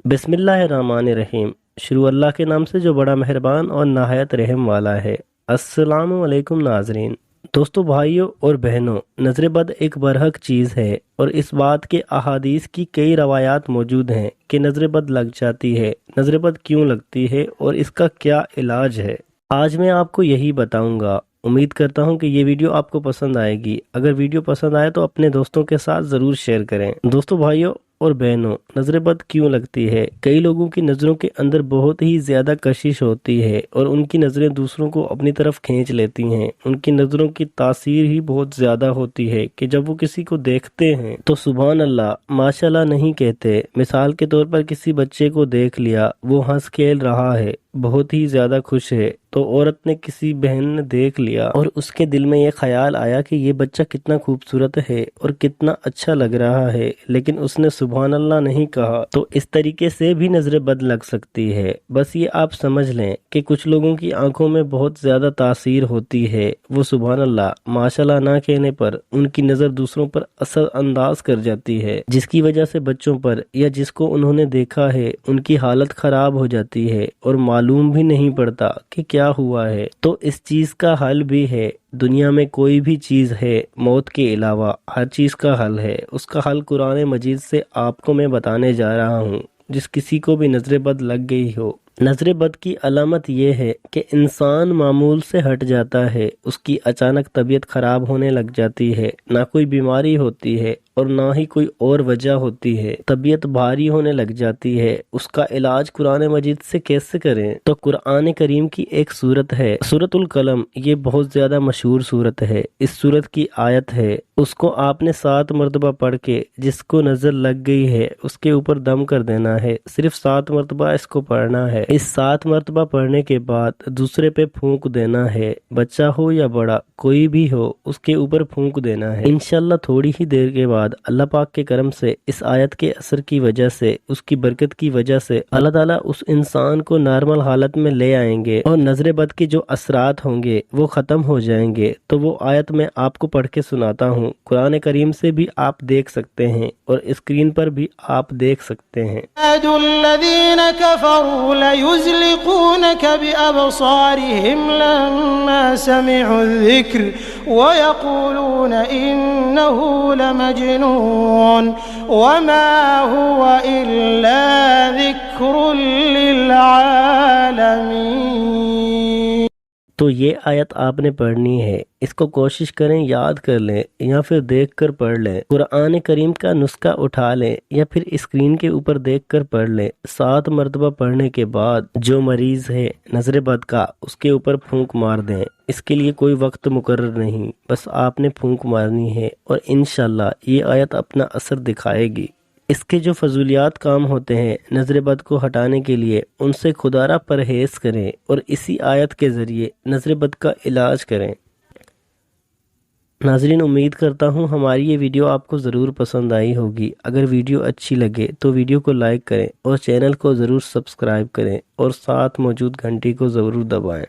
बिस्मिल्लाहिर्रहमानिर्रहीम। शुरू अल्लाह के नाम से जो बड़ा मेहरबान और नहायत रहम वाला है। अस्सलामु अलैकुम नाजरीन। दोस्तों, भाइयों और बहनों, नजर बद एक बरहक चीज़ है और इस बात के अहादीस की कई रवायात मौजूद हैं कि नजर बद लग जाती है। नजर बद क्यों लगती है और इसका क्या इलाज है, आज मैं आपको यही बताऊंगा। उम्मीद करता हूं कि ये वीडियो आपको पसंद आएगी। अगर वीडियो पसंद आए तो अपने दोस्तों के साथ ज़रूर शेयर करें। दोस्तों, भाइयों और बहनों, नजर बद क्यों लगती है? कई लोगों की नज़रों के अंदर बहुत ही ज़्यादा कशिश होती है और उनकी नज़रें दूसरों को अपनी तरफ खींच लेती हैं। उनकी नज़रों की तासीर ही बहुत ज़्यादा होती है कि जब वो किसी को देखते हैं तो सुभान अल्लाह, माशाल्लाह नहीं कहते। मिसाल के तौर पर किसी बच्चे को देख लिया, वो हंस खेल रहा है, बहुत ही ज्यादा खुश है, तो औरत ने किसी बहन ने देख लिया और उसके दिल में ये ख्याल आया कि ये बच्चा कितना खूबसूरत है और कितना अच्छा लग रहा है, लेकिन उसने सुभान अल्लाह नहीं कहा। तो इस तरीके से भी नजर बद लग सकती है। बस ये आप समझ लें कि कुछ लोगों की आंखों में बहुत ज्यादा तासीर होती है। वो सुभान अल्लाह, माशाल्लाह ना कहने पर उनकी नजर दूसरों पर असर अंदाज कर जाती है, जिसकी वजह से बच्चों पर या जिसको उन्होंने देखा है उनकी हालत खराब हो जाती है और मालूम भी नहीं पड़ता कि क्या हुआ है। तो इस चीज का हल भी है। दुनिया में कोई भी चीज है, मौत के अलावा हर चीज का हल है। उसका हल कुरान मजीद से आपको मैं बताने जा रहा हूँ। जिस किसी को भी नजर बद लग गई हो, नजर बद की अलामत यह है कि इंसान मामूल से हट जाता है, उसकी अचानक तबीयत खराब होने लग जाती है, ना कोई बीमारी होती है और ना ही कोई और वजह होती है। तबीयत भारी होने लग जाती है। उसका इलाज कुरान मजीद से कैसे करें? तो कुरान करीम की एक सूरत है, सूरतुल कलम। ये बहुत ज्यादा मशहूर सूरत है। इस सूरत की आयत है, उसको आपने 7 मरतबा पढ़ के जिसको नजर लग गई है उसके ऊपर दम कर देना है। सिर्फ 7 मरतबा इसको पढ़ना है। इस 7 मरतबा पढ़ने के बाद दूसरे पे फूंक देना है। बच्चा हो या बड़ा, कोई भी हो, उसके ऊपर फूंक देना है। इंशाल्लाह थोड़ी ही देर के बाद अल्लाह पाक के करम से, इस आयत के असर की वजह से, उसकी बरकत की वजह से अल्लाह ताला उस इंसान को नॉर्मल हालत में ले आएंगे और नजर बद के जो असरात होंगे वो खत्म हो जाएंगे। तो वो आयत मैं आपको पढ़ के सुनाता हूँ। कुरान करीम से भी आप देख सकते हैं और स्क्रीन पर भी आप देख सकते हैं। युज़लिक़ूनक बिअबसारिहिम लम्मा समिअु ज़िक्र व यक़ूलून इन्नहु लमजनून वमा हुवा इल्ला ज़िक्रुल लिल आलमीन। तो ये आयत आपने पढ़नी है। इसको कोशिश करें, याद कर लें या फिर देख कर पढ़ लें। कुरान करीम का नुस्खा उठा लें या फिर स्क्रीन के ऊपर देख कर पढ़ लें। 7 मरतबा पढ़ने के बाद जो मरीज है नजर बद का, उसके ऊपर फूंक मार दें। इसके लिए कोई वक्त मुकर्रर नहीं, बस आपने फूंक मारनी है और इंशाल्लाह ये आयत अपना असर दिखाएगी। इसके जो फजूलियात काम होते हैं नजर बद को हटाने के लिए, उनसे खुदारा परहेज करें और इसी आयत के जरिए नजर बद का इलाज करें। नाजरीन, उम्मीद करता हूँ हमारी ये वीडियो आपको ज़रूर पसंद आई होगी। अगर वीडियो अच्छी लगे तो वीडियो को लाइक करें और चैनल को ज़रूर सब्सक्राइब करें और साथ मौजूद घंटी को ज़रूर दबाएं।